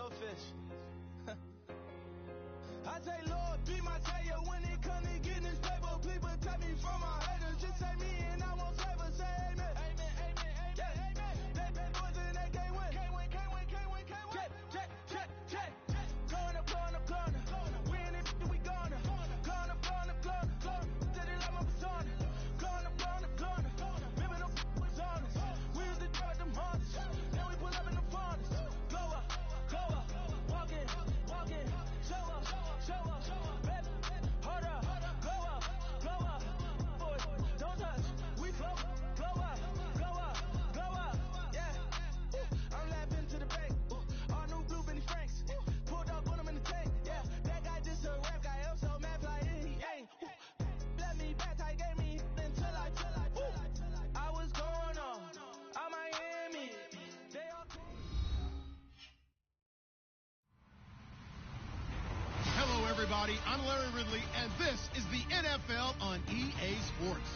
selfish. I say, Lord, be my savior when it comes to getting this paper. Please protect me from my haters. Just say me and I won't favor. Say amen. Amen, amen, amen, yeah. Amen. They boys and they can't win. Can't win, can't win, can't win, can't win. Check. Going up. We in it, we gonna. Going up. Did it like my persona. Going up. Ripping up was honest. We used to drive them Hondas. Then we pull up in the Fondas. Glow up. Walking. Show up. Baby, hold up. Glow up. Boy, don't touch. We flow. Glow up. Yeah. I'm laughing to the bank. All new blue Benny Franks. Pulled up, put him in the tank. Yeah. That guy just a rap guy. I'm so mad, fly in, he ain't. Let me back, I gave me until I was going on Miami. They all. Hello, everybody. I'm Larry Ridley, and this is the NFL on EA Sports.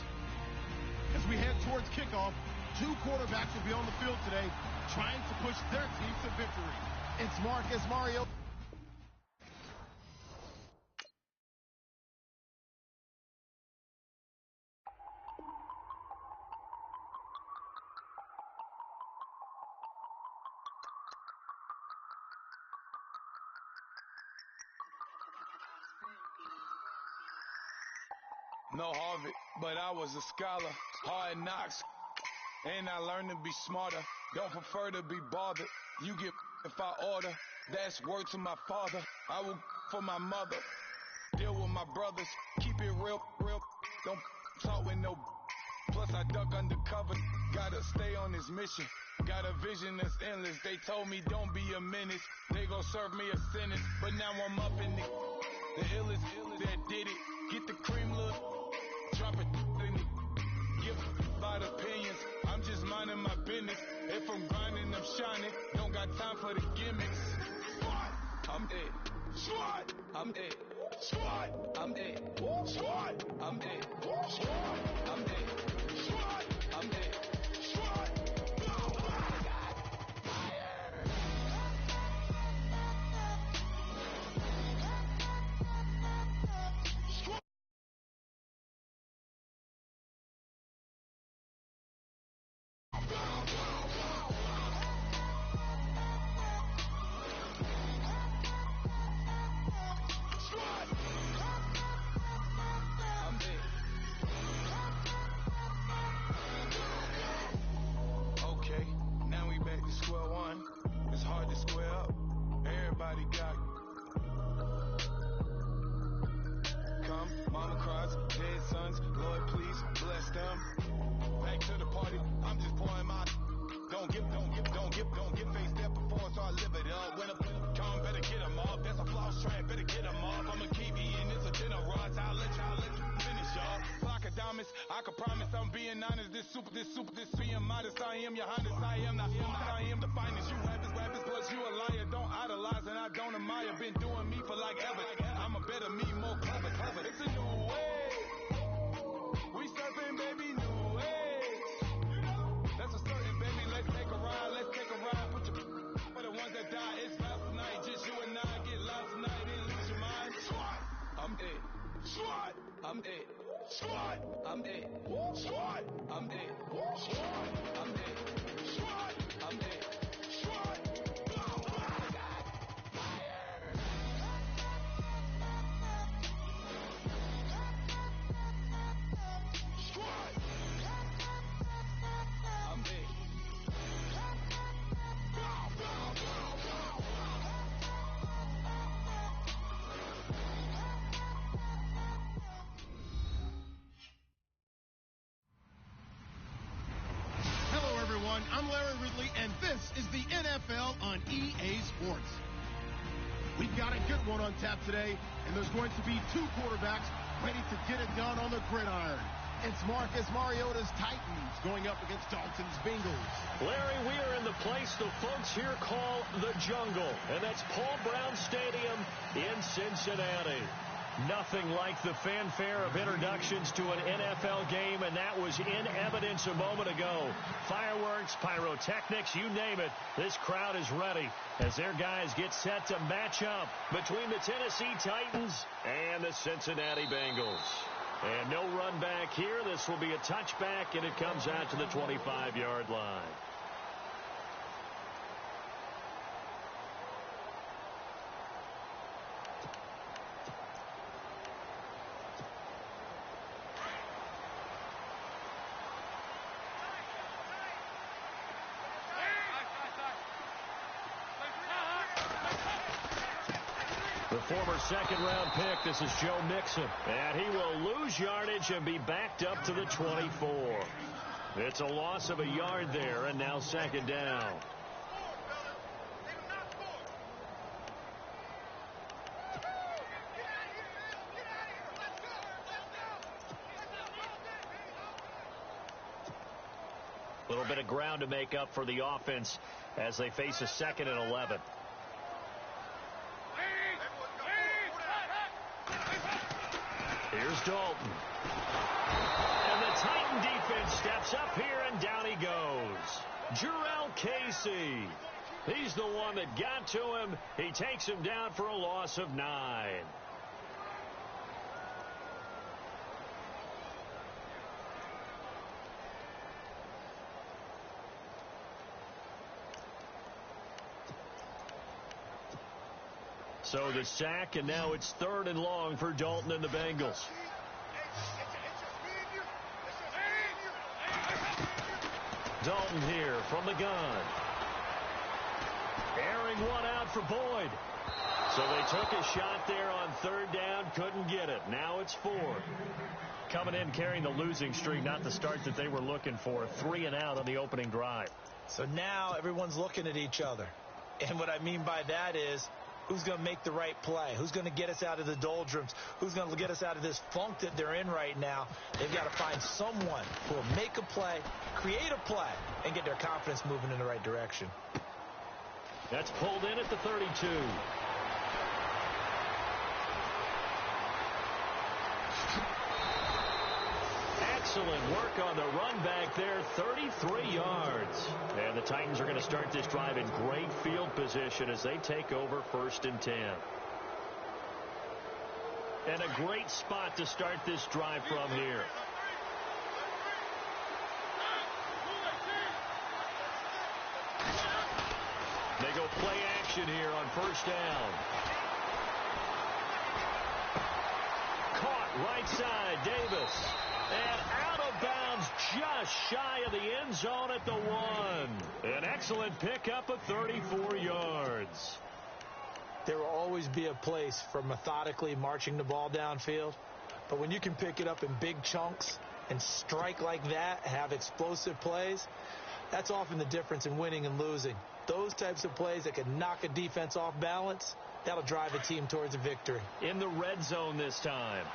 As we head towards kickoff, two quarterbacks will be on the field today trying to push their team to victory. It's Marcus Mariota. No Harvard, but I was a scholar. Hard knocks, and I learned to be smarter. Don't prefer to be bothered. You get if I order. That's word to my father. I will for my mother. Deal with my brothers. Keep it real. Don't talk with no. Plus I duck undercover. Gotta stay on this mission. Got a vision that's endless. They told me don't be a menace. They gon' serve me a sentence. But now I'm up in it. The illest that did it. Get the cream look. Drop it in it. Give about opinions. I'm just minding my business. If I'm grinding, I'm shining. Don't got time for the gimmicks. Swat! I'm it. Swat! I'm it. Swat! I'm it. Swat! I'm it. Swat! I'm it. Swat! I'm it. Swat! I can promise I'm being honest. This being modest. I am your highness. I am not. I am the finest. You rappers, plus you a liar. Don't idolize and I don't admire. Been doing me for like ever. I'm a better me, more clever. It's a new way. We surfing, baby, new ways. That's a certain, baby. Let's take a ride. Put your for the ones that die. It's last tonight. Just you and I get lost tonight and lose your mind. Swat. I'm it. Swat. I'm it. Swat! I'm it. Swat! I'm it. Swat! I'm it. Swat! I'm it. Swat! Oh my God! Fire! Swat! I'm it. I'm Larry Ridley, and this is the NFL on EA Sports. We've got a good one on tap today, and there's going to be two quarterbacks ready to get it done on the gridiron. It's Marcus Mariota's Titans going up against Dalton's Bengals. Larry, we are in the place the folks here call the Jungle, and that's Paul Brown Stadium in Cincinnati. Nothing like the fanfare of introductions to an NFL game, and that was in evidence a moment ago. Fireworks, pyrotechnics, you name it. This crowd is ready as their guys get set to match up between the Tennessee Titans and the Cincinnati Bengals. And no run back here. This will be a touchback, and it comes out to the 25-yard line. The former second-round pick, this is Joe Mixon. And he will lose yardage and be backed up to the 24. It's a loss of a yard there, and now second down. A little bit of ground to make up for the offense as they face a 2nd and 11. Here's Dalton. And the Titan defense steps up here, and down he goes. Jurrell Casey. He's the one that got to him. He takes him down for a loss of 9. So the sack, and now it's 3rd and long for Dalton and the Bengals. Dalton here from the gun. Airing one out for Boyd. So they took a shot there on 3rd down, couldn't get it. Now it's 4th. Coming in carrying the losing streak, not the start that they were looking for. 3 and out on the opening drive. So now everyone's looking at each other. And what I mean by that is, who's going to make the right play? Who's going to get us out of the doldrums? Who's going to get us out of this funk that they're in right now? They've got to find someone who will make a play, create a play, and get their confidence moving in the right direction. That's pulled in at the 32. Excellent work on the run back there, 33 yards. And the Titans are going to start this drive in great field position as they take over 1st and 10. And a great spot to start this drive from here. They go play action here on 1st down. Caught right side, Davis. And out of bounds just shy of the end zone at the 1. An excellent pickup of 34 yards. There will always be a place for methodically marching the ball downfield. But when you can pick it up in big chunks and strike like that, have explosive plays, that's often the difference in winning and losing. Those types of plays that can knock a defense off balance, that'll drive a team towards a victory. In the red zone this time.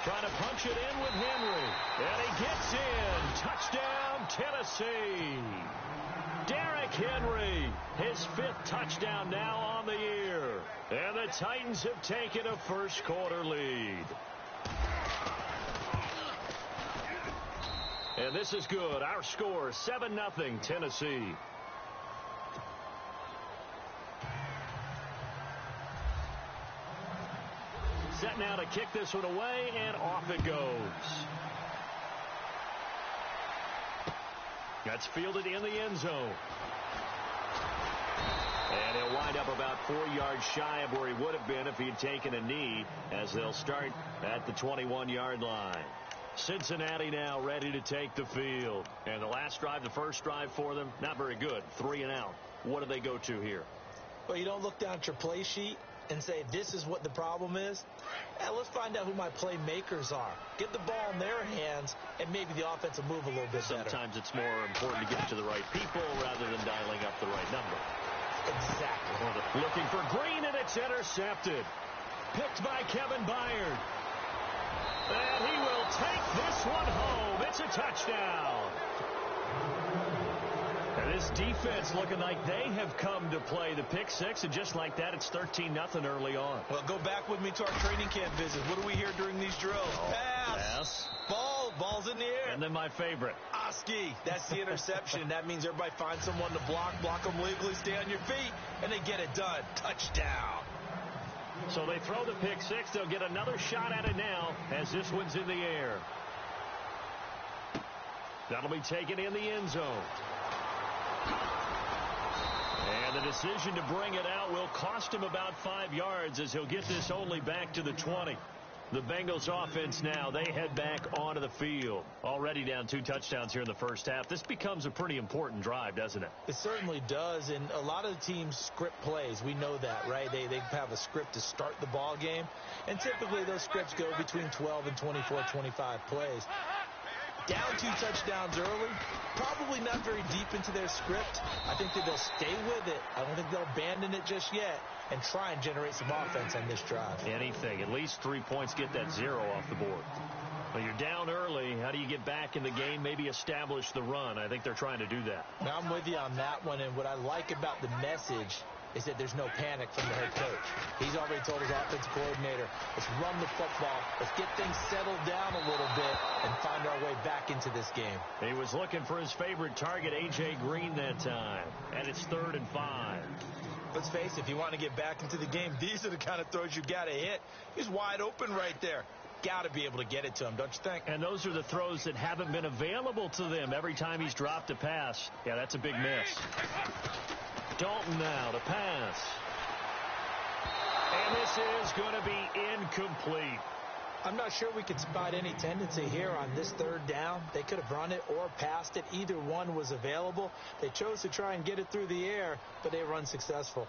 Trying to punch it in with Henry. And he gets in. Touchdown, Tennessee. Derrick Henry, his 5th touchdown now on the year. And the Titans have taken a first-quarter lead. And this is good. Our score, 7-0, Tennessee. Set now to kick this one away, and off it goes. That's fielded in the end zone. And he'll wind up about 4 yards shy of where he would have been if he had taken a knee, as they'll start at the 21-yard line. Cincinnati now ready to take the field. And the last drive, the first drive for them, not very good. 3 and out. What do they go to here? Well, you don't look down at your play sheet and say, this is what the problem is. Now, let's find out who my playmakers are. Get the ball in their hands, and maybe the offense will move a little bit better. Sometimes it's more important to get it to the right people rather than dialing up the right number. Exactly. Looking for Green, and it's intercepted. Picked by Kevin Byard. And he will take this one home. It's a touchdown. And This defense looking like they have come to play. The pick six, and just like that, it's 13-0 early on. Well, go back with me to our training camp visit. What do we hear during these drills? Pass. Ball's in the air. And then my favorite. Oski. That's the interception. That means everybody finds someone to block them legally, stay on your feet, and they get it done. Touchdown. So they throw the pick six. They'll get another shot at it now as this one's in the air. That'll be taken in the end zone. And the decision to bring it out will cost him about 5 yards as he'll get this only back to the 20. The Bengals offense now, they head back onto the field. Already down 2 touchdowns here in the first half. This becomes a pretty important drive, doesn't it? It certainly does, and a lot of the teams script plays. We know that, right? They have a script to start the ball game, and typically those scripts go between 12 and 24, 25 plays. Down 2 touchdowns early, probably not very deep into their script. I think that they'll stay with it. I don't think they'll abandon it just yet and try and generate some offense on this drive. Anything. At least 3 points, get that 0 off the board. Well, you're down early. How do you get back in the game, maybe establish the run? I think they're trying to do that. Now, I'm with you on that one, and what I like about the message is that there's no panic from the head coach. He's already told his offensive coordinator, let's run the football, let's get things settled down a little bit and find our way back into this game. He was looking for his favorite target, A.J. Green, that time. And it's 3rd and 5. Let's face it, if you want to get back into the game, these are the kind of throws you got to hit. He's wide open right there. Got to be able to get it to him, don't you think? And those are the throws that haven't been available to them every time he's dropped a pass. Yeah, that's a big miss. Dalton now to pass. And this is going to be incomplete. I'm not sure we could spot any tendency here on this 3rd down. They could have run it or passed it. Either one was available. They chose to try and get it through the air, but they were unsuccessful.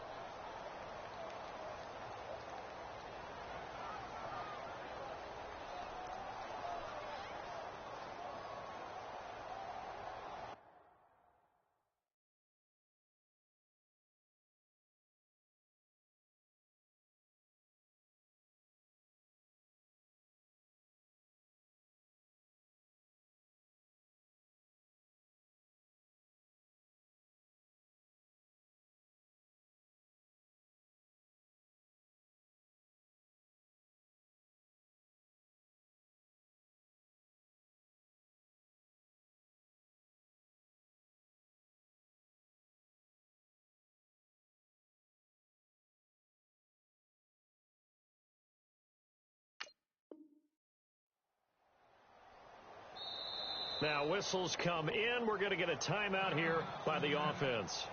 Now whistles come in. We're going to get a timeout here by the offense.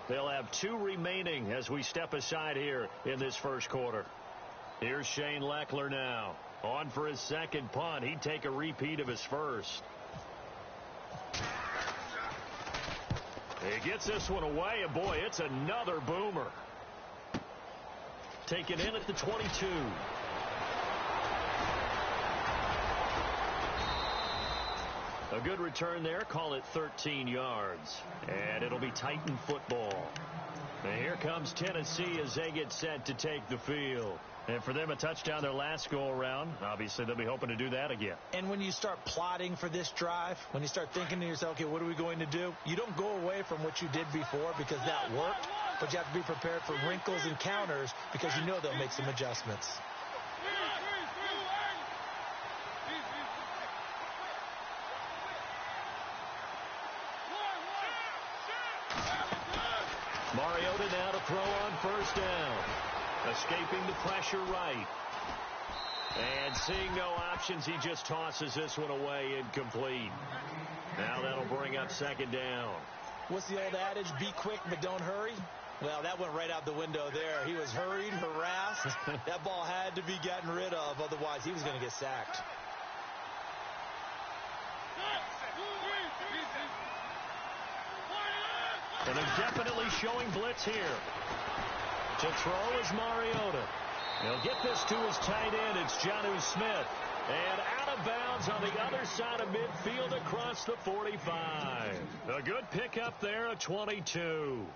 They'll have 2 remaining as we step aside here in this first quarter. Here's Shane Leckler now. On for his 2nd punt. He'd take a repeat of his first. He gets this one away, and boy, it's another boomer. Taken in at the 22. A good return there. Call it 13 yards. And it'll be Titan football. And here comes Tennessee as they get set to take the field. And for them, a touchdown their last go-around. Obviously, they'll be hoping to do that again. And when you start plotting for this drive, when you start thinking to yourself, okay, what are we going to do? You don't go away from what you did before because that worked. But you have to be prepared for wrinkles and counters because you know they'll make some adjustments. Mariota now to throw on 1st down. Escaping the pressure right. And seeing no options, he just tosses this one away, incomplete. Now that'll bring up 2nd down. What's the old adage? Be quick, but don't hurry. Well, that went right out the window there. He was hurried, harassed. That ball had to be gotten rid of, otherwise he was going to get sacked. And they're definitely showing blitz here. To throw is Mariota. He'll get this to his tight end. It's Jonnu Smith. And out of bounds on the other side of midfield across the 45. A good pickup there at 22.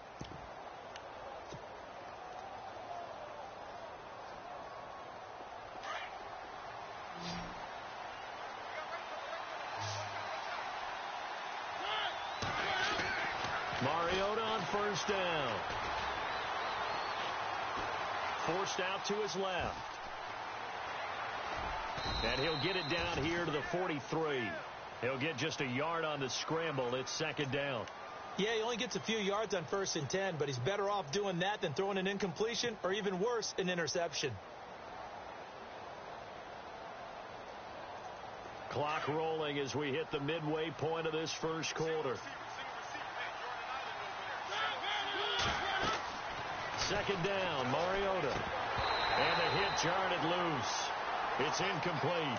Mariota on first down. Forced out to his left. And he'll get it down here to the 43. He'll get just a yard on the scramble. It's second down. Yeah, he only gets a few yards on 1st and 10, but he's better off doing that than throwing an incompletion or even worse, an interception. Clock rolling as we hit the midway point of this first quarter. Second down, Mariota. And the hit jarred it loose. It's incomplete.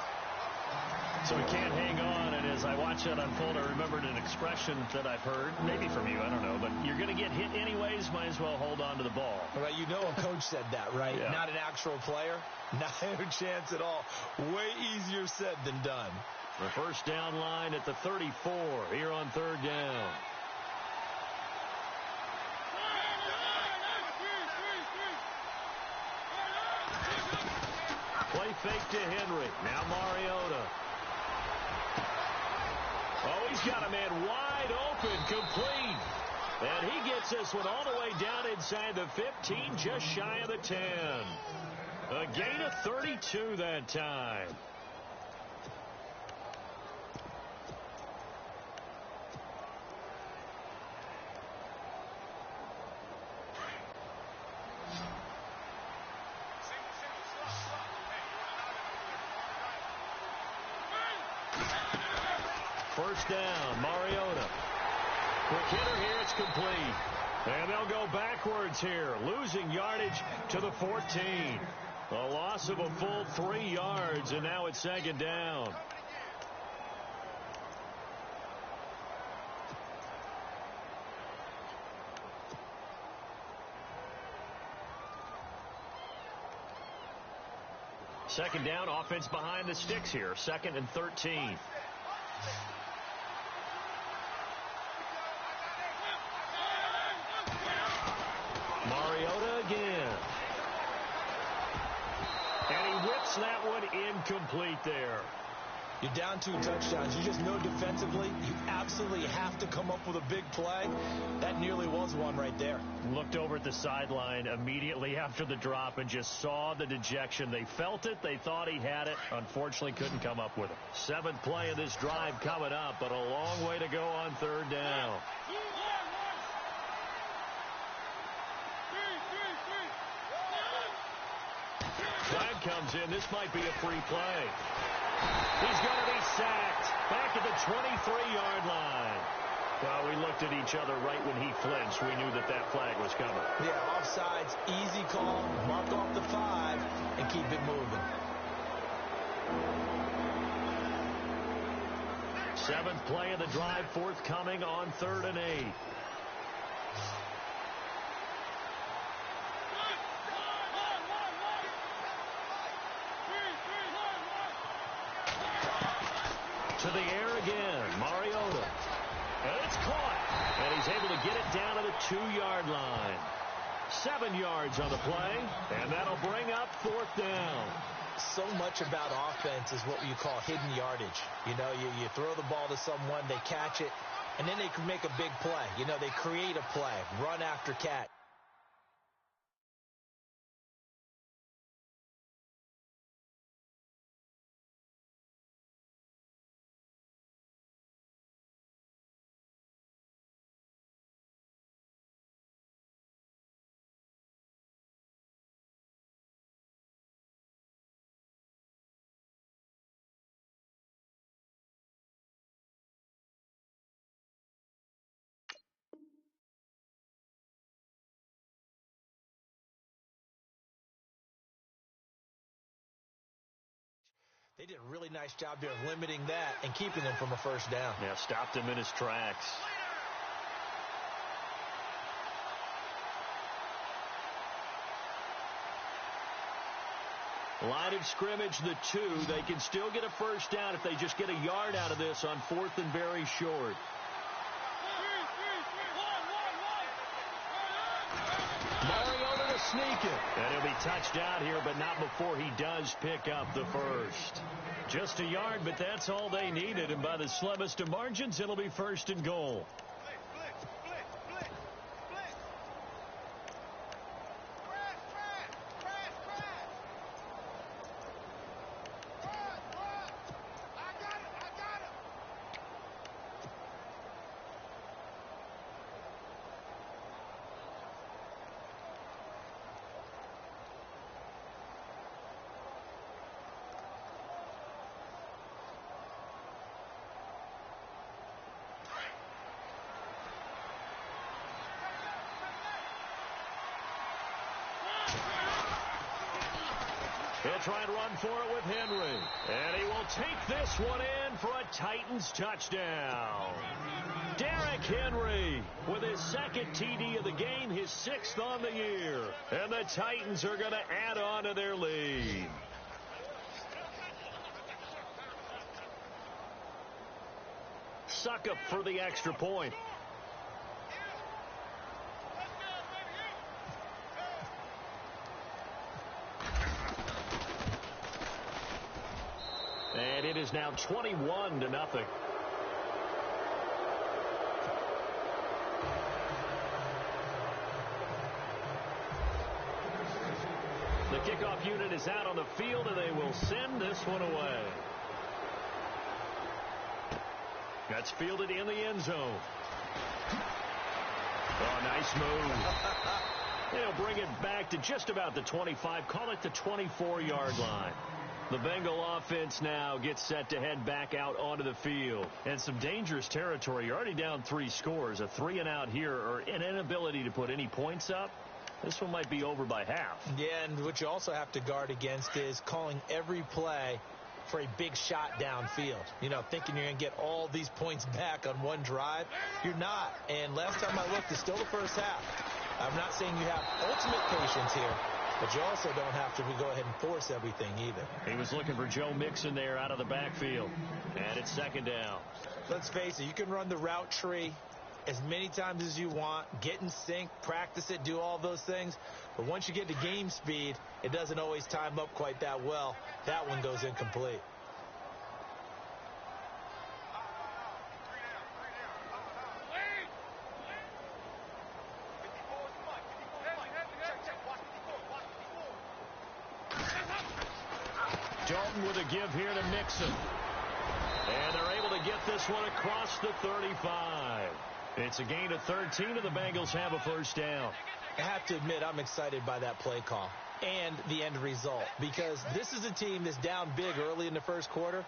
So he can't hang on, and as I watch that unfold, I remembered an expression that I've heard, maybe from you, I don't know, but you're going to get hit anyways, might as well hold on to the ball. Well, you know a coach said that, right? Yeah. Not an actual player. Not a chance at all. Way easier said than done. The first down line at the 34 here on third down. Play fake to Henry. Now Mariota. Oh, he's got a man wide open, complete. And he gets this one all the way down inside the 15, just shy of the 10. A gain of 32 that time. First down, Mariota. Quick hitter here, it's complete. And they'll go backwards here, losing yardage to the 14. A loss of a full 3 yards, and now it's second down. Second down, offense behind the sticks here, 2nd and 13. Mariota again. And he whips that one incomplete there. You're down 2 touchdowns. You just know defensively you absolutely have to come up with a big play. That nearly was one right there. Looked over at the sideline immediately after the drop and just saw the dejection. They felt it. They thought he had it. Unfortunately, couldn't come up with it. 7th play of this drive coming up, but a long way to go on third down. Flag comes in. This might be a free play. He's going to be sacked back at the 23-yard line. Well, we looked at each other right when he flinched. We knew that that flag was coming. Yeah, offsides, easy call. Mark off the 5 and keep it moving. 7th play of the drive forthcoming on 3rd and 8. To the air again, Mariota. And it's caught. And he's able to get it down to the 2-yard line. 7 yards on the play, and that'll bring up 4th down. So much about offense is what you call hidden yardage. You know, you throw the ball to someone, they catch it, and then they can make a big play. You know, they create a play, run after catch. They did a really nice job there of limiting that and keeping him from a first down. Yeah, stopped him in his tracks. Line of scrimmage, the 2. They can still get a first down if they just get a yard out of this on 4th and very short. Mariota to sneak it. And he'll be touched out here, but not before he does pick up the first. Just a yard, but that's all they needed. And by the slimmest of margins, it'll be 1st and goal. They'll try and run for it with Henry. And he will take this one in for a Titans touchdown. Derrick Henry with his second TD of the game, his sixth on the year. And the Titans are going to add on to their lead. Suckup for the extra point. And it is now 21-0. The kickoff unit is out on the field, and they will send this one away. That's fielded in the end zone. Oh, nice move. They'll bring it back to just about the 25. Call it the 24-yard line. The Bengal offense now gets set to head back out onto the field. And some dangerous territory. You're already down 3 scores. A 3-and-out here, or an inability to put any points up. This one might be over by half. Yeah, and what you also have to guard against is calling every play for a big shot downfield. You know, thinking you're going to get all these points back on one drive. You're not. And last time I looked, it's still the first half. I'm not saying you have ultimate patience here, but you also don't have to go ahead and force everything either. He was looking for Joe Mixon there out of the backfield. And it's second down. Let's face it, you can run the route tree as many times as you want, get in sync, practice it, do all those things. But once you get to game speed, it doesn't always time up quite that well. That one goes incomplete. Dalton with a give here to Mixon. And they're able to get this one across the 35. It's a gain of 13, and the Bengals have a first down. I have to admit, I'm excited by that play call and the end result, because this is a team that's down big early in the first quarter,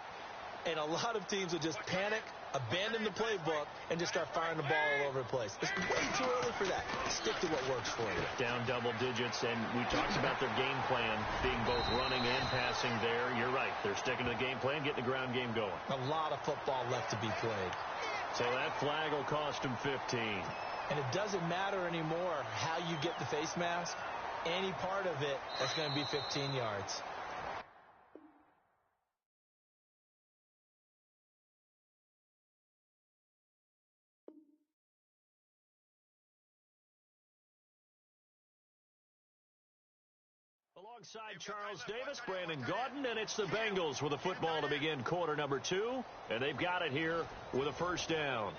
and a lot of teams will just panic, abandon the playbook, and just start firing the ball all over the place. It's way too early for that. Stick to what works for you. Down double digits, and we talked about their game plan being both running and passing there. You're right. They're sticking to the game plan, getting the ground game going. A lot of football left to be played. So that flag will cost him 15. And it doesn't matter anymore how you get the face mask. Any part of it, that's going to be 15 yards. Alongside Charles Davis, Brandon Gaudin, and it's the Bengals with a football to begin quarter number 2. And they've got it here with a first down.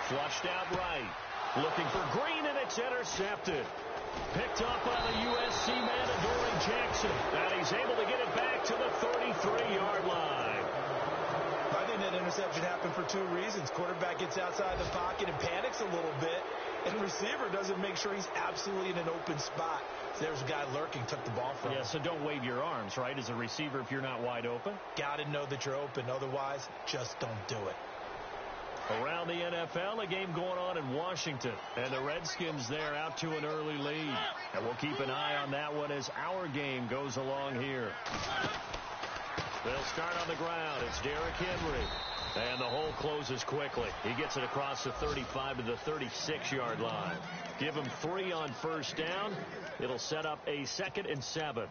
Flushed out right. Looking for Green, and it's intercepted. Picked up by the USC man, Adoree Jackson. And he's able to get it back to the 33-yard line. I think that interception happened for 2 reasons. Quarterback gets outside the pocket and panics a little bit, and the receiver doesn't make sure he's absolutely in an open spot. There's a guy lurking, took the ball from him. Yeah, so don't wave your arms, right, as a receiver if you're not wide open. Got to know that you're open. Otherwise, just don't do it. Around the NFL, a game going on in Washington. And the Redskins there out to an early lead. And we'll keep an eye on that one as our game goes along here. They'll start on the ground. It's Derrick Henry. And the hole closes quickly. He gets it across the 35 to the 36-yard line. Give him 3 on first down. It'll set up a 2nd and 7.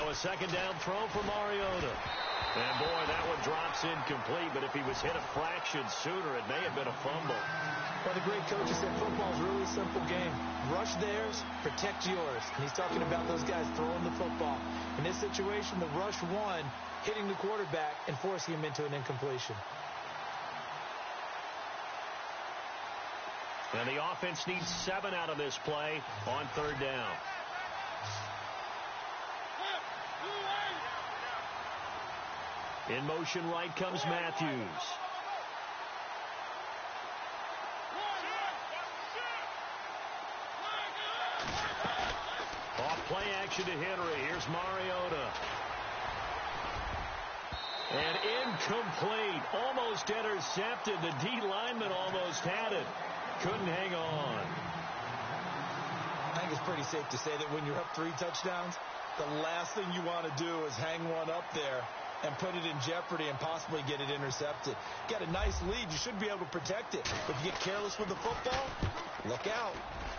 So a second down throw for Mariota. And, boy, that one drops incomplete, but if he was hit a fraction sooner, it may have been a fumble. Well, the great coach said football's a really simple game. Rush theirs, protect yours. And he's talking about those guys throwing the football. In this situation, the rush won, hitting the quarterback and forcing him into an incompletion. And the offense needs 7 out of this play on third down. In motion right comes Matthews. Off play action to Henry. Here's Mariota. And incomplete. Almost intercepted. The D lineman almost had it. Couldn't hang on. I think it's pretty safe to say that when you're up 3 touchdowns, the last thing you want to do is hang one up there and put it in jeopardy and possibly get it intercepted. Got a nice lead. You should be able to protect it. But if you get careless with the football, look out.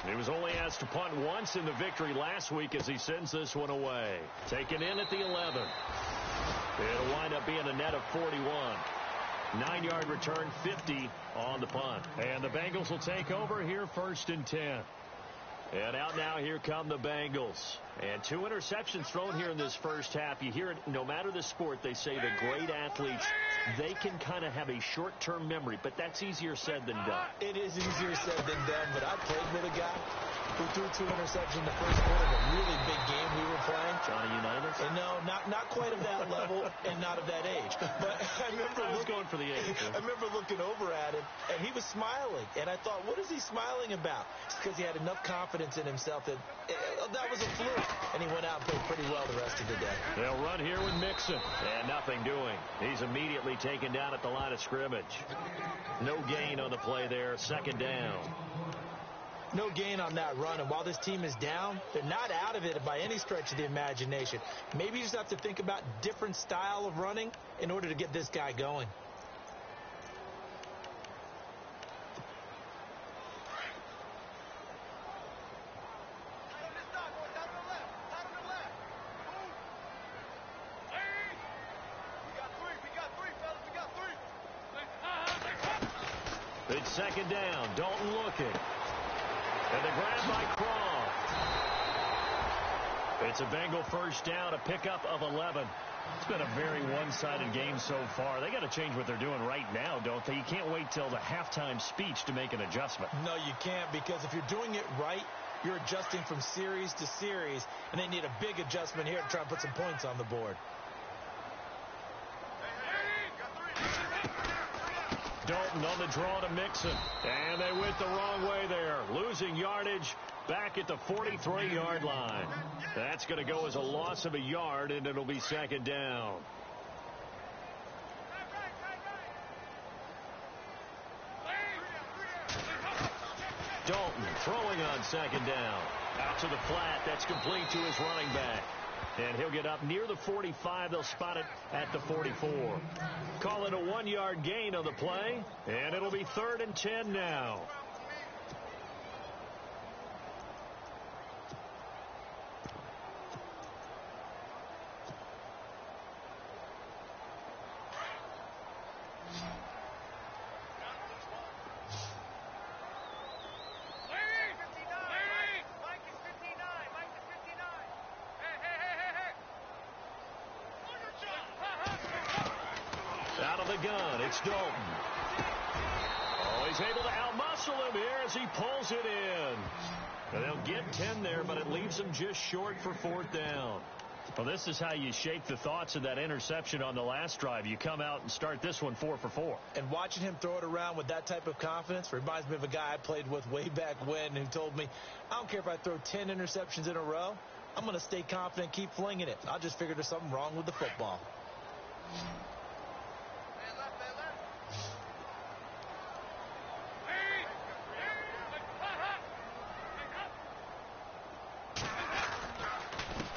He was only asked to punt once in the victory last week as he sends this one away. Taken in at the 11. It'll wind up being a net of 41. 9-yard return, 50 on the punt. And the Bengals will take over here, 1st and 10. And out now, here come the Bengals. And 2 interceptions thrown here in this first half. You hear it, no matter the sport, they say the great athletes, they can kind of have a short-term memory, but that's easier said than done. It is easier said than done, but I played with a guy who threw 2 interceptions in the first quarter of a really big game we were playing. Johnny Unitas? And no, not quite of that level and not of that age. But I was going for the age. I remember looking over at him, and he was smiling. And I thought, what is he smiling about? It's because he had enough confidence in himself that that was a fluke. And he went out and played pretty well the rest of the day. They'll run here with Mixon. And nothing doing. He's immediately taken down at the line of scrimmage. No gain on the play there. 2nd down. No gain on that run. And while this team is down, they're not out of it by any stretch of the imagination. Maybe you just have to think about different style of running in order to get this guy going. It's 2nd down. Dalton looking. And the grab by Croft. It's a Bengal 1st down, a pickup of 11. It's been a very one-sided game so far. They got to change what they're doing right now, don't they? You can't wait till the halftime speech to make an adjustment. No, you can't, because if you're doing it right, you're adjusting from series to series, and they need a big adjustment here to try and put some points on the board. Dalton on the draw to Mixon. And they went the wrong way there. Losing yardage back at the 43-yard line. That's going to go as a loss of a yard, and it'll be 2nd down. Dalton throwing on 2nd down. Out to the flat. That's complete to his running back. And he'll get up near the 45. They'll spot it at the 44. Call it a 1-yard gain on the play. And it'll be 3rd and 10 now. Out of the gun, it's Dalton. Oh, he's able to outmuscle him here as he pulls it in. And they'll get 10 there, but it leaves them just short for 4th down. Well, this is how you shake the thoughts of that interception on the last drive. You come out and start this one 4 for 4. And watching him throw it around with that type of confidence reminds me of a guy I played with way back when who told me, I don't care if I throw 10 interceptions in a row. I'm going to stay confident, keep flinging it. I just figured there's something wrong with the football.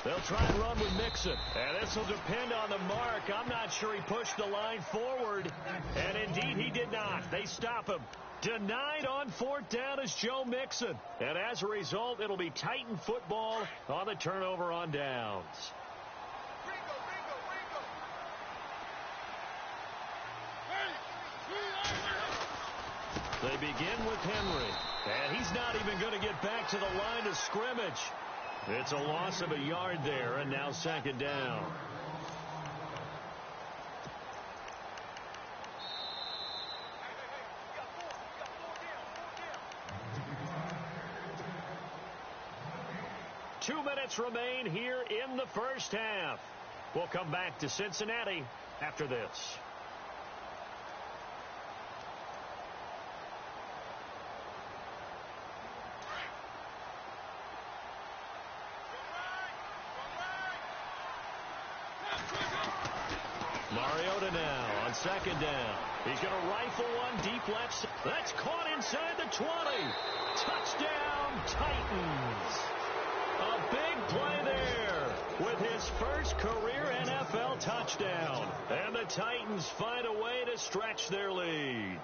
They'll try and run with Mixon. And this will depend on the mark. I'm not sure he pushed the line forward. And indeed, he did not. They stop him. Denied on 4th down is Joe Mixon. And as a result, it'll be Titan football on the turnover on downs. They begin with Henry. And he's not even going to get back to the line of scrimmage. It's a loss of a yard there, and now second down. Two minutes remain here in the first half. We'll come back to Cincinnati after this. Mariota now on second down. He's going to rifle one deep left. That's caught inside the 20. Touchdown, Titans. A big play there with his first career NFL touchdown. And the Titans find a way to stretch their lead.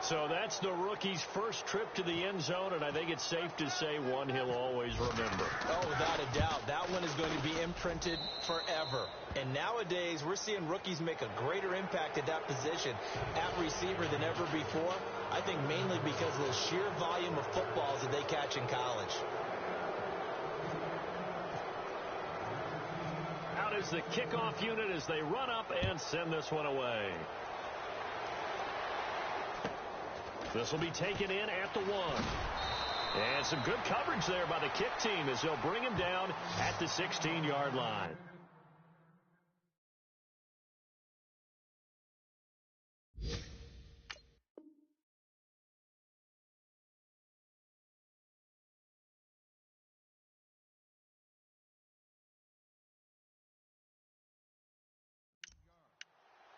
So that's the rookie's first trip to the end zone, and I think it's safe to say one he'll always remember. Oh, without a doubt. That one is going to be imprinted forever. And nowadays, we're seeing rookies make a greater impact at that position at receiver than ever before. I think mainly because of the sheer volume of footballs that they catch in college. Out is the kickoff unit as they run up and send this one away. This will be taken in at the 1. And some good coverage there by the kick team as they'll bring him down at the 16-yard line.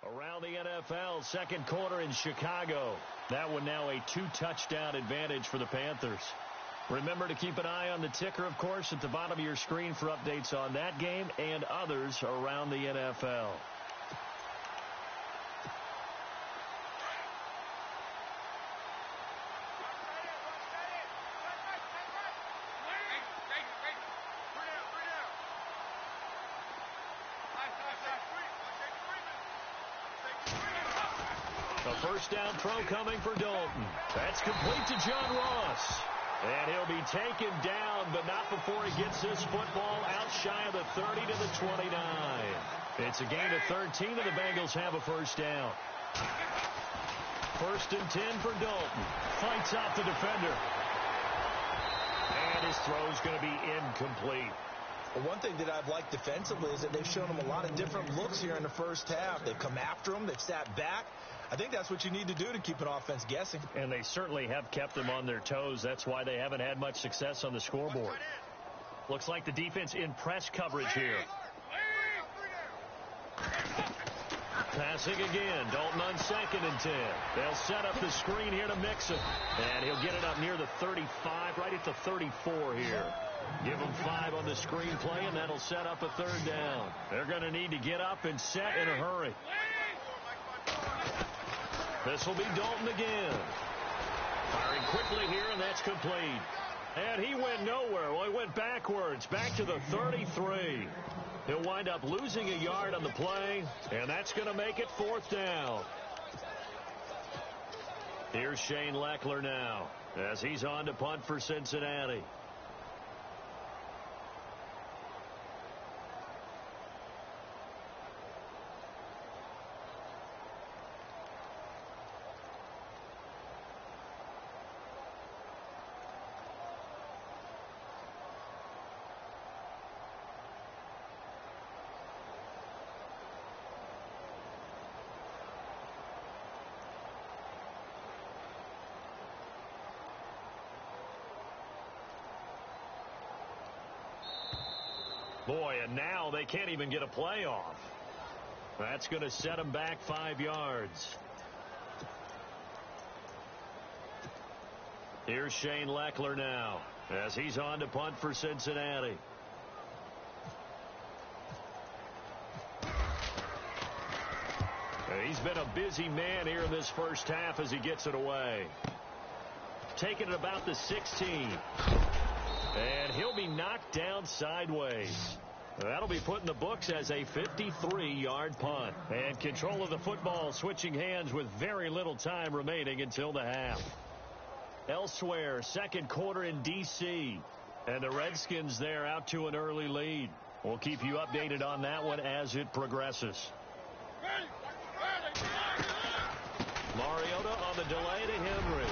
Around the NFL, second quarter in Chicago. That one now a 2-touchdown advantage for the Panthers. Remember to keep an eye on the ticker, of course, at the bottom of your screen for updates on that game and others around the NFL. A first down throw coming for Dalton. That's complete to John Ross. And he'll be taken down, but not before he gets this football out shy of the 30 to the 29. It's a gain of 13, and the Bengals have a first down. First and 10 for Dalton. Fights off the defender. And his throw's going to be incomplete. Well, one thing that I've liked defensively is that they've shown him a lot of different looks here in the first half. They've come after him. They've sat back. I think that's what you need to do to keep an offense guessing. And they certainly have kept them on their toes. That's why they haven't had much success on the scoreboard. Looks like the defense in press coverage here. Passing again. Dalton on second and 10. They'll set up the screen here to Mixon. And he'll get it up near the 35, right at the 34 here. Give them 5 on the screen play, and that'll set up a third down. They're going to need to get up and set in a hurry. This will be Dalton again. Firing quickly here, and that's complete. And he went nowhere. Well, he went backwards, back to the 33. He'll wind up losing a yard on the play, and that's going to make it fourth down. Here's Shane Leckler now as he's on to punt for Cincinnati. Boy, and now they can't even get a play off. That's going to set them back 5 yards. Here's Shane Leckler now as he's on to punt for Cincinnati. He's been a busy man here in this first half as he gets it away. Taking it about the 16. And he'll be knocked down sideways. That'll be put in the books as a 53-yard punt. And control of the football switching hands with very little time remaining until the half. Elsewhere, second quarter in D.C. And the Redskins there out to an early lead. We'll keep you updated on that one as it progresses. Mariota on the delay to Henry.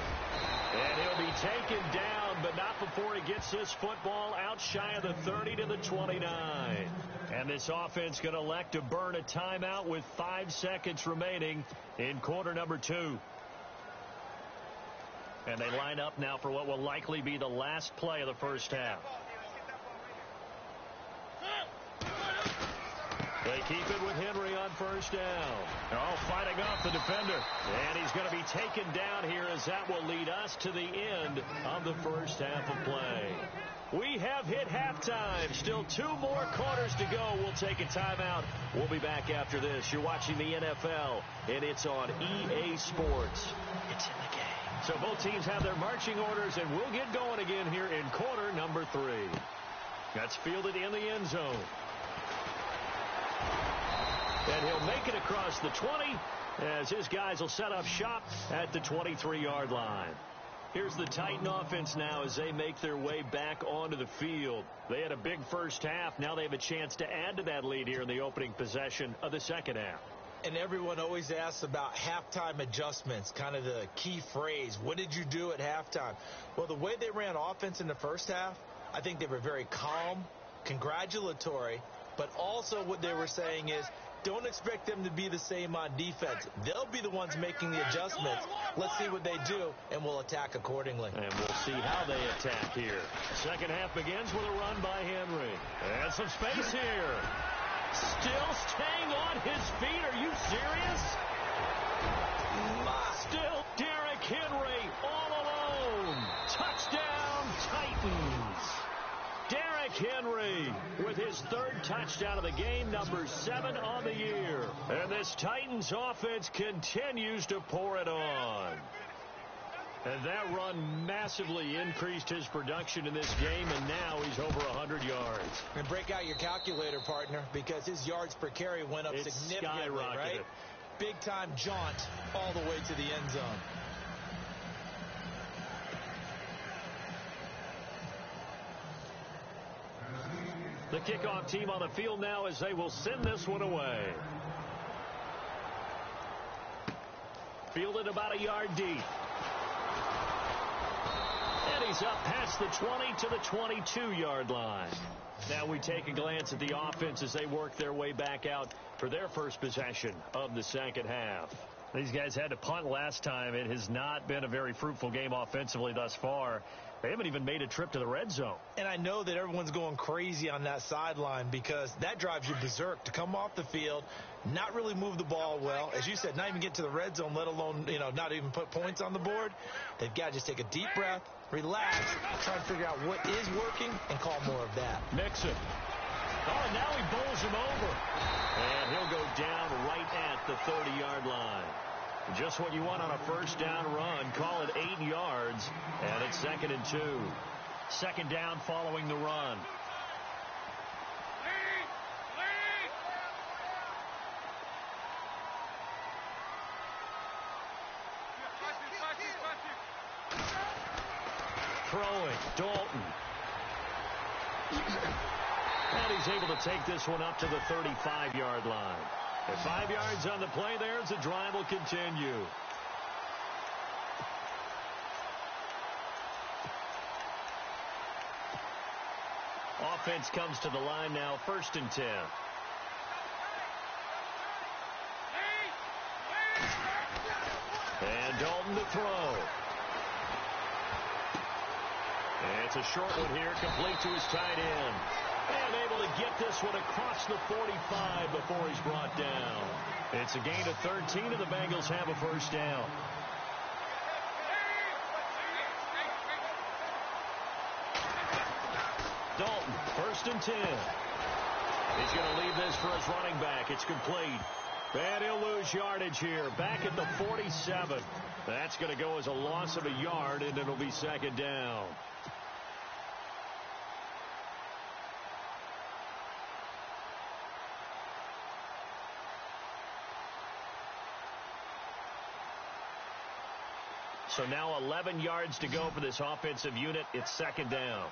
And he'll be taken down, but not before he gets this football out shy of the 30 to the 29. And this offense going to elect to burn a timeout with 5 seconds remaining in quarter number 2. And they line up now for what will likely be the last play of the first half. They keep it with Henry on first down. Oh, fighting off the defender. And he's going to be taken down here as that will lead us to the end of the first half of play. We have hit halftime. Still 2 more quarters to go. We'll take a timeout. We'll be back after this. You're watching the NFL, and it's on EA Sports. It's in the game. So both teams have their marching orders, and we'll get going again here in quarter number 3. That's fielded in the end zone. And he'll make it across the 20 as his guys will set up shop at the 23-yard line. Here's the Titan offense now as they make their way back onto the field. They had a big first half. Now they have a chance to add to that lead here in the opening possession of the second half. And everyone always asks about halftime adjustments, kind of the key phrase. What did you do at halftime? Well, the way they ran offense in the first half, I think they were very calm, congratulatory, but also what they were saying is, don't expect them to be the same on defense. They'll be the ones making the adjustments. Let's see what they do, and we'll attack accordingly. And we'll see how they attack here. Second half begins with a run by Henry. And some space here. Still staying on his feet. Are you serious? Still Derrick Henry all alone. Touchdown, Titans. Derrick Henry with his 3rd touchdown of the game, number 7 on the year. And this Titans offense continues to pour it on. And that run massively increased his production in this game, and now he's over 100 yards. And break out your calculator, partner, because his yards per carry went up significantly, right? Big-time jaunt all the way to the end zone. The kickoff team on the field now as they will send this one away. Fielded about a yard deep. And he's up past the 20 to the 22-yard line. Now we take a glance at the offense as they work their way back out for their first possession of the second half. These guys had to punt last time. It has not been a very fruitful game offensively thus far. They haven't even made a trip to the red zone. And I know that everyone's going crazy on that sideline because that drives you berserk to come off the field, not really move the ball well. As you said, not even get to the red zone, let alone, not even put points on the board. They've got to just take a deep breath, relax, try to figure out what is working, and call more of that. Mixon. Oh, and now he bowls him over. And he'll go down right at the 30-yard line. Just what you want on a first down run. Call it 8 yards. And it's 2nd and 2. Second down following the run. Throwing. Dalton. And he's able to take this one up to the 35-yard line. At 5 yards on the play there as the drive will continue. Offense comes to the line now, 1st and 10. And Dalton to throw. And it's a short one here, complete to his tight end. And able to get this one across the 45 before he's brought down. It's a gain of 13, and the Bengals have a first down. Dalton, 1st and 10. He's going to leave this for his running back. It's complete. And he'll lose yardage here. Back at the 47. That's going to go as a loss of a yard, and it'll be 2nd down. So now 11 yards to go for this offensive unit. It's second down.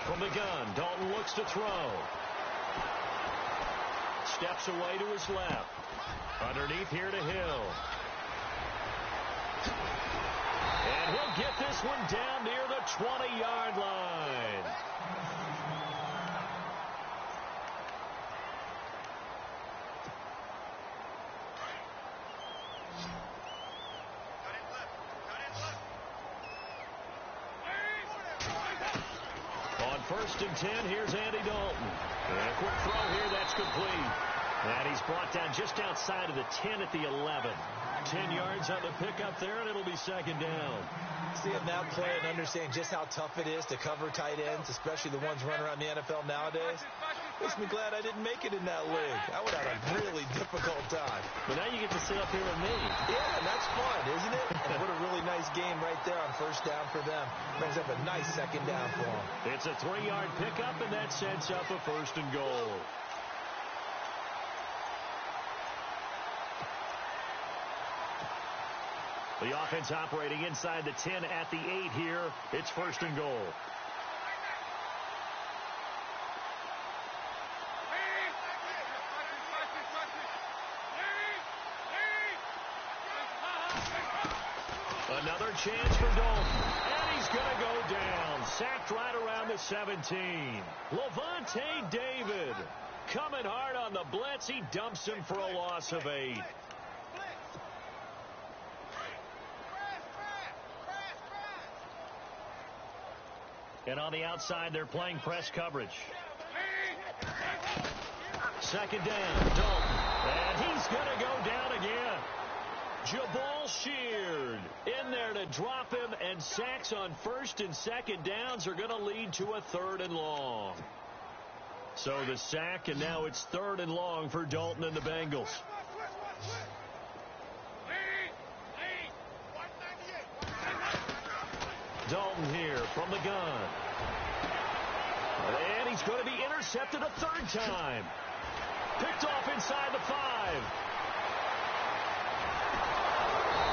From the gun, Dalton looks to throw. Steps away to his left. Underneath here to Hill. And he'll get this one down near the 20-yard line. On 1st and 10, here's Andy Dalton. And a quick throw here, that's complete. And he's brought down just outside of the 10 at the 11. 10 yards on the pickup there, and it'll be second down. Seeing that play and understanding just how tough it is to cover tight ends, especially the ones running around the NFL nowadays, makes me glad I didn't make it in that league. I would have had a really difficult time. But now you get to sit up here with me. Yeah, and that's fun, isn't it? And what a really nice game right there on 1st down for them. Brings up a nice second down for them. It's a 3-yard pickup, and that sets up a 1st and goal. The offense operating inside the 10 at the 8 here. It's 1st and goal. Another chance for Dalton. And he's going to go down. Sacked right around the 17. Levante David coming hard on the blitz. He dumps him for a loss of 8. And on the outside, they're playing press coverage. Second down, Dalton. And he's going to go down again. Jabal Sheard in there to drop him, and sacks on 1st and 2nd downs are going to lead to a 3rd and long. So the sack, and now it's 3rd and long for Dalton and the Bengals. Dalton here from the gun. And he's going to be intercepted a 3rd time. Picked off inside the 5.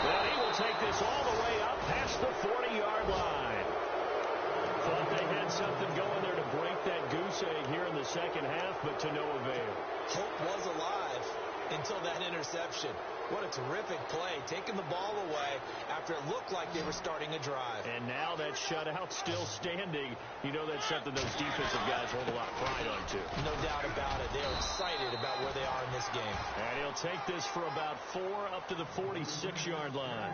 Well, he will take this all the way up past the 40-yard line. Thought they had something going there to break that goose egg here in the second half, but to no avail. Hope was alive until that interception. What a terrific play, taking the ball away after it looked like they were starting a drive. And now that shutout still standing. You know that's something those defensive guys hold a lot of pride on, too. No doubt about it. They are excited about where they are in this game. And he'll take this for about 4 up to the 46-yard line.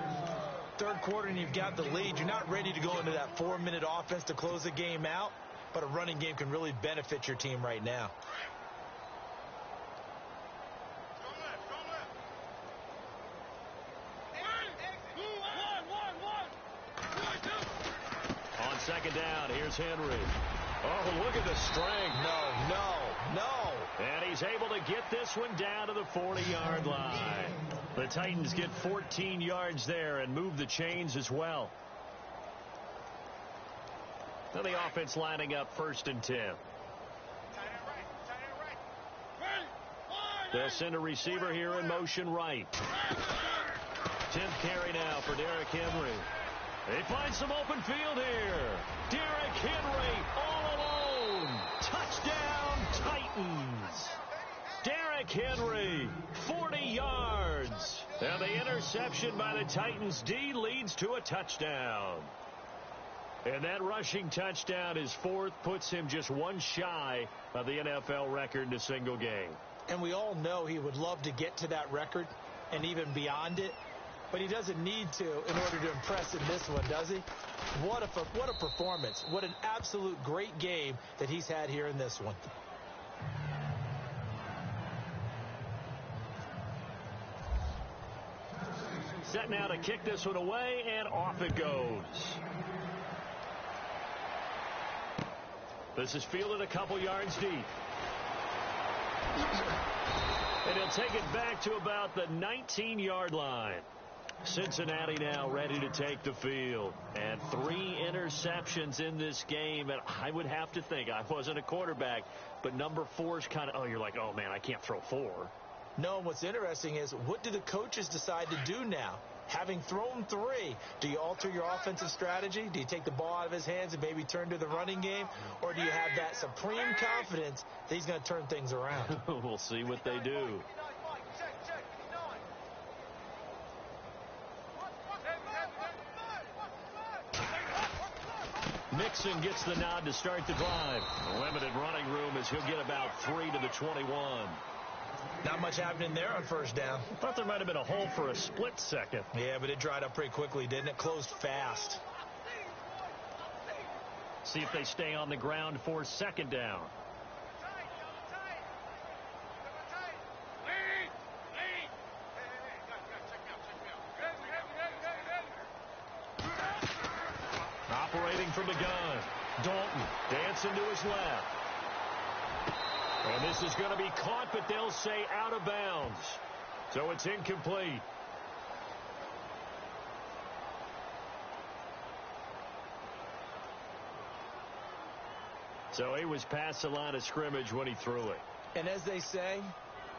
3rd quarter and you've got the lead. You're not ready to go into that 4-minute offense to close the game out, but a running game can really benefit your team right now. On 2nd down, here's Henry. Oh, look at the strength. No. And he's able to get this one down to the 40-yard line. The Titans get 14 yards there and move the chains as well. Now the offense lining up 1st and 10. They'll send a receiver here in motion right. 10th carry now for Derrick Henry. They find some open field here. Derrick Henry all alone. Touchdown, Titans. Derrick Henry, 40 yards. And the interception by the Titans D leads to a touchdown. And that rushing touchdown is 4th, puts him just one shy of the NFL record in a single game. And we all know he would love to get to that record and even beyond it. But he doesn't need to in order to impress in this one, does he? What a performance. What an absolute great game that he's had here in this one. Set now to kick this one away, and off it goes. This is fielded a couple yards deep. And he'll take it back to about the 19-yard line. Cincinnati now ready to take the field. And 3 interceptions in this game. And I would have to think, I wasn't a quarterback, but number 4 is kind of, you're like, oh, man, I can't throw 4. No, what's interesting is, what do the coaches decide to do now? Having thrown 3, do you alter your offensive strategy? Do you take the ball out of his hands and maybe turn to the running game? Or do you have that supreme confidence that he's going to turn things around? We'll see what they do. Mixon gets the nod to start the drive. Limited running room as he'll get about 3 to the 21. Not much happening there on first down. I thought there might have been a hole for a split second. Yeah, but it dried up pretty quickly, didn't it? Closed fast. See if they stay on the ground for second down. Operating from the gun. Dalton dancing to his left. And this is going to be caught, but they'll say out of bounds. So it's incomplete. So he was past the line of scrimmage when he threw it. And as they say,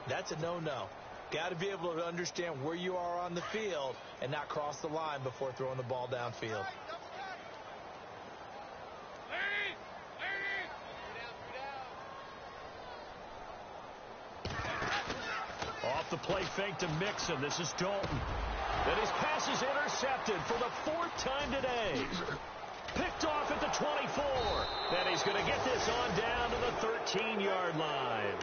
that's a no-no. Got to be able to understand where you are on the field and not cross the line before throwing the ball downfield. Off the play fake to Mixon. This is Dalton. And his pass is intercepted for the 4th time today. Picked off at the 24. And he's going to get this on down to the 13-yard line.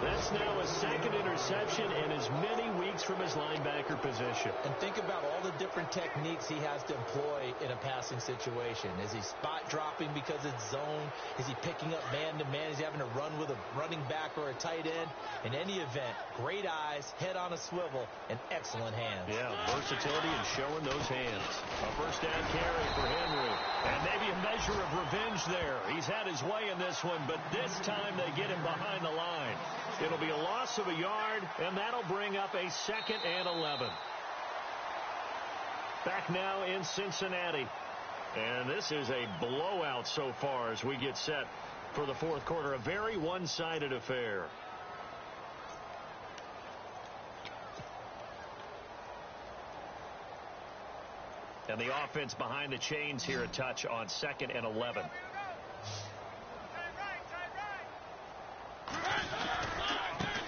That's now a 2nd interception in as many weeks from his linebacker position. And think about all the different techniques he has to employ in a passing situation. Is he spot dropping because it's zone? Is he picking up man-to-man? Is he having to run with a running back or a tight end? In any event, great eyes, head on a swivel, and excellent hands. Yeah, versatility and showing those hands. A first down carry for Henry. And maybe a measure of revenge there. He's had his way in this one, but this time they get him behind the line. It'll be a loss of a yard, and that'll bring up a 2nd and 11. Back now in Cincinnati. And this is a blowout so far as we get set for the 4th quarter. A very one-sided affair. And the offense behind the chains here a touch on 2nd and 11.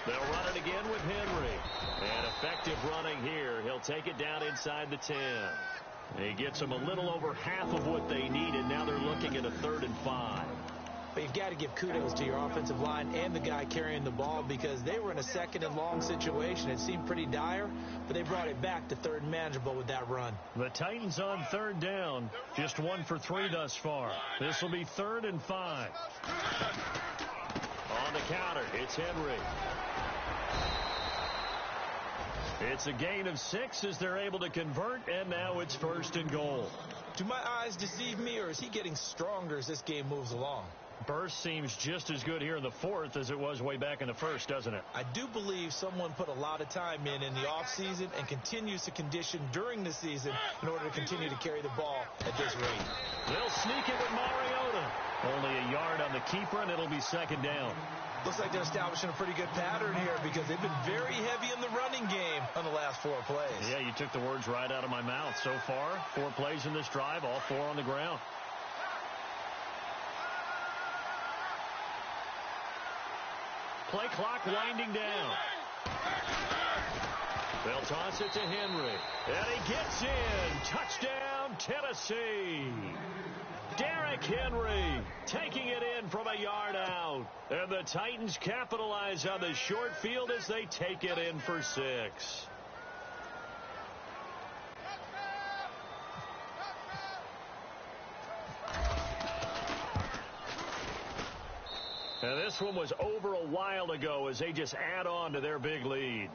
They'll run it again with Henry. And effective running here. He'll take it down inside the 10. He gets them a little over half of what they needed. Now they're looking at a 3rd and 5. But you've got to give kudos to your offensive line and the guy carrying the ball, because they were in a 2nd and long situation. It seemed pretty dire, but they brought it back to 3rd and manageable with that run. The Titans on 3rd down. Just 1 for 3 thus far. This will be 3rd and 5. On the counter, it's Henry. It's a gain of 6 as they're able to convert, and now it's 1st and goal. Do my eyes deceive me, or is he getting stronger as this game moves along? Burst seems just as good here in the 4th as it was way back in the 1st, doesn't it? I do believe someone put a lot of time in the offseason and continues to condition during the season in order to continue to carry the ball at this rate. They'll sneak it with Mariota. Only a yard on the keeper, and it'll be 2nd down. Looks like they're establishing a pretty good pattern here, because they've been very heavy in the running game on the last 4 plays. Yeah, you took the words right out of my mouth. So far, 4 plays in this drive, all 4 on the ground. Play clock winding down. They'll toss it to Henry. And he gets in. Touchdown, Tennessee. Derrick Henry taking it in from a yard out. And the Titans capitalize on the short field as they take it in for 6. And this one was over a while ago as they just add on to their big lead.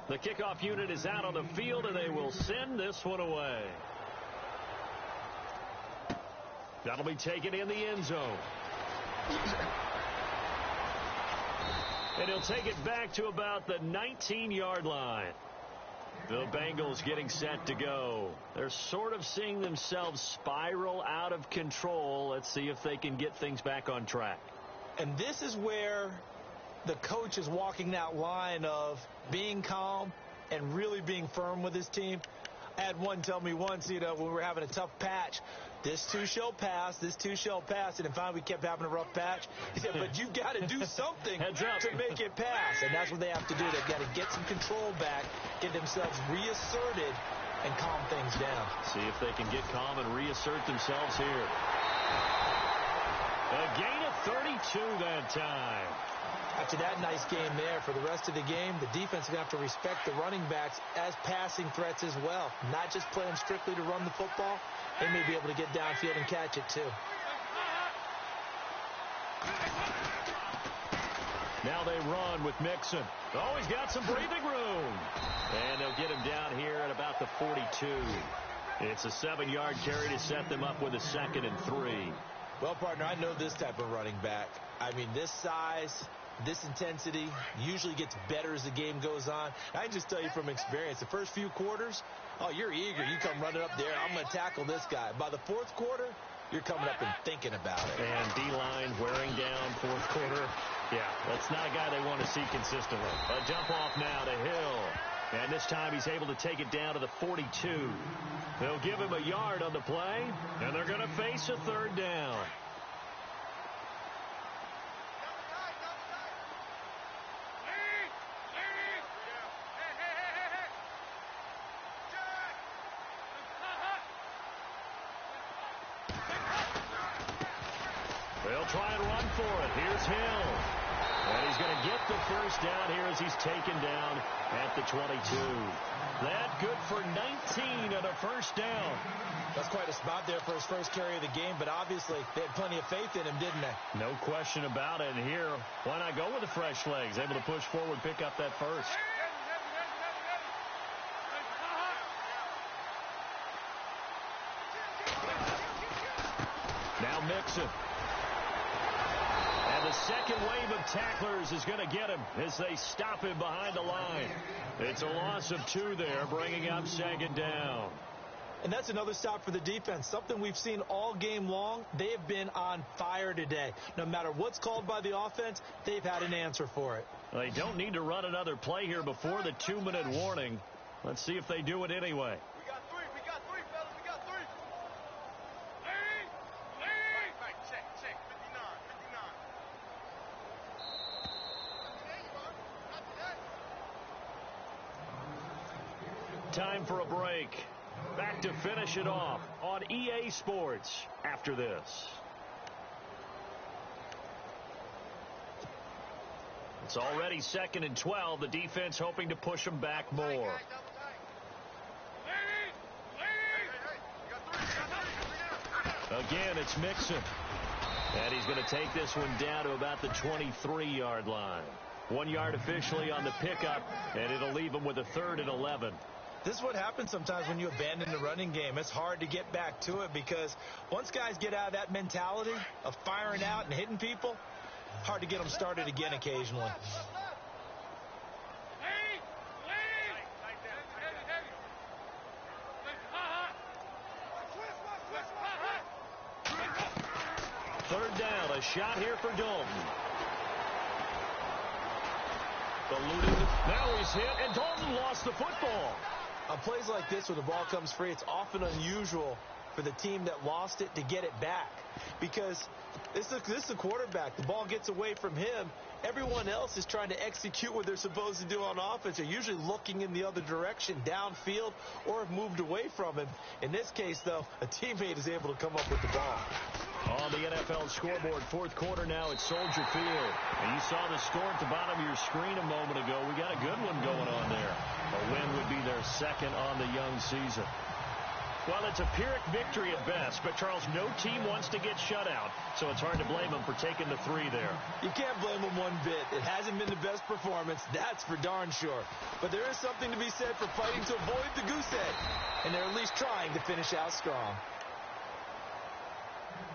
The kickoff unit is out on the field, and they will send this one away. That'll be taken in the end zone. And he'll take it back to about the 19-yard line. The Bengals getting set to go. They're sort of seeing themselves spiral out of control. Let's see if they can get things back on track. And this is where the coach is walking that line of being calm and really being firm with his team. I had one tell me once, when we were having a tough patch, this too shall pass, this too shall pass. And then finally we kept having a rough patch. He said, but you've got to do something to make it pass. And that's what they have to do. They've got to get some control back, get themselves reasserted, and calm things down. See if they can get calm and reassert themselves here. A gain of 32 that time. After that nice game there, for the rest of the game, the defense is going to have to respect the running backs as passing threats as well. Not just play them strictly to run the football. They may be able to get downfield and catch it too. Now they run with Mixon. Oh, he's got some breathing room. And they'll get him down here at about the 42. It's a 7-yard carry to set them up with a 2nd and 3. Well, partner, I know this type of running back. I mean, this size, this intensity usually gets better as the game goes on. I can just tell you from experience, the first few quarters, oh, you're eager. You come running up there. I'm going to tackle this guy. By the fourth quarter, you're coming up and thinking about it. And D-line wearing down fourth quarter. Yeah, that's not a guy they want to see consistently. A dump off now to Hill. And this time he's able to take it down to the 42. They'll give him a yard on the play, and they're going to face a 3rd down. They'll try and run for it. Here's Hill. And he's going to get the first down here as he's taken down at the 22. That good for 19 and a first down. That's quite a spot there for his first carry of the game, but obviously they had plenty of faith in him, didn't they? No question about it. And here, why not go with the fresh legs? Able to push forward, pick up that first. Now Mixon. And the second wave of tacklers is going to get him as they stop him behind the line. It's a loss of 2 there, bringing up 2nd down. And that's another stop for the defense. Something we've seen all game long. They have been on fire today. No matter what's called by the offense, they've had an answer for it. They don't need to run another play here before the 2-minute warning. Let's see if they do it anyway. We got 3, fellas. We got 3. Right, check. 59. Time for a break. Back to finish it off on EA Sports after this. It's already 2nd and 12. The defense hoping to push them back more. Again, it's Mixon. And he's going to take this one down to about the 23-yard line. 1 yard officially on the pickup, and it'll leave him with a 3rd and 11. This is what happens sometimes when you abandon the running game. It's hard to get back to it because once guys get out of that mentality of firing out and hitting people, hard to get them started again occasionally. Third down, a shot here for Dalton. Now he's hit, and Dalton lost the football. On plays like this where the ball comes free, it's often unusual for the team that lost it to get it back because this is the quarterback. The ball gets away from him. Everyone else is trying to execute what they're supposed to do on offense. They're usually looking in the other direction, downfield, or have moved away from him. In this case, though, a teammate is able to come up with the ball. On the NFL scoreboard, fourth quarter now at Soldier Field. And you saw the score at the bottom of your screen a moment ago. We got a good one going on there. A win would be their 2nd on the young season. Well, it's a Pyrrhic victory at best, but Charles, no team wants to get shut out, so it's hard to blame them for taking the 3 there. You can't blame them one bit. It hasn't been the best performance, that's for darn sure. But there is something to be said for fighting to avoid the goose egg, and they're at least trying to finish out strong.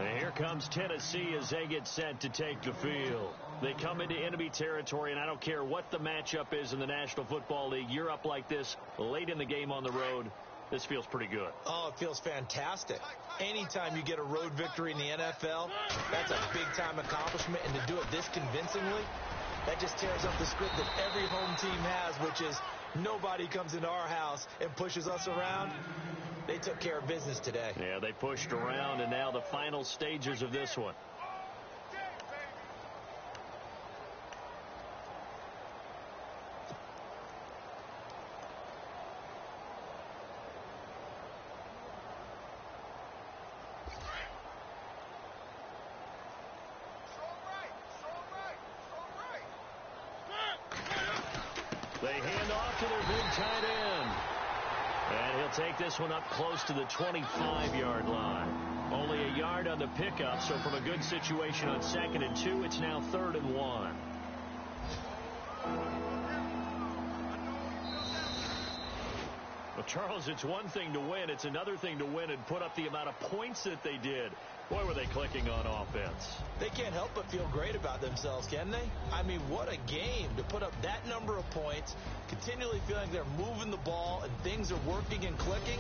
And here comes Tennessee as they get set to take the field. They come into enemy territory, and I don't care what the matchup is in the National Football League. You're up like this late in the game on the road. This feels pretty good. Oh, it feels fantastic. Anytime you get a road victory in the NFL, that's a big-time accomplishment, and to do it this convincingly, that just tears up the script that every home team has, which is nobody comes into our house and pushes us around. They took care of business today. Yeah, they pushed around, and now the final stages of this one. They hand off to their big tight end. And he'll take this one up close to the 25-yard line. Only a yard on the pickup, so from a good situation on 2nd and 2, it's now 3rd and 1. Well, Charles, it's one thing to win. It's another thing to win and put up the amount of points that they did. Boy, were they clicking on offense. They can't help but feel great about themselves, can they? I mean, what a game to put up that number of points, continually feeling they're moving the ball and things are working and clicking.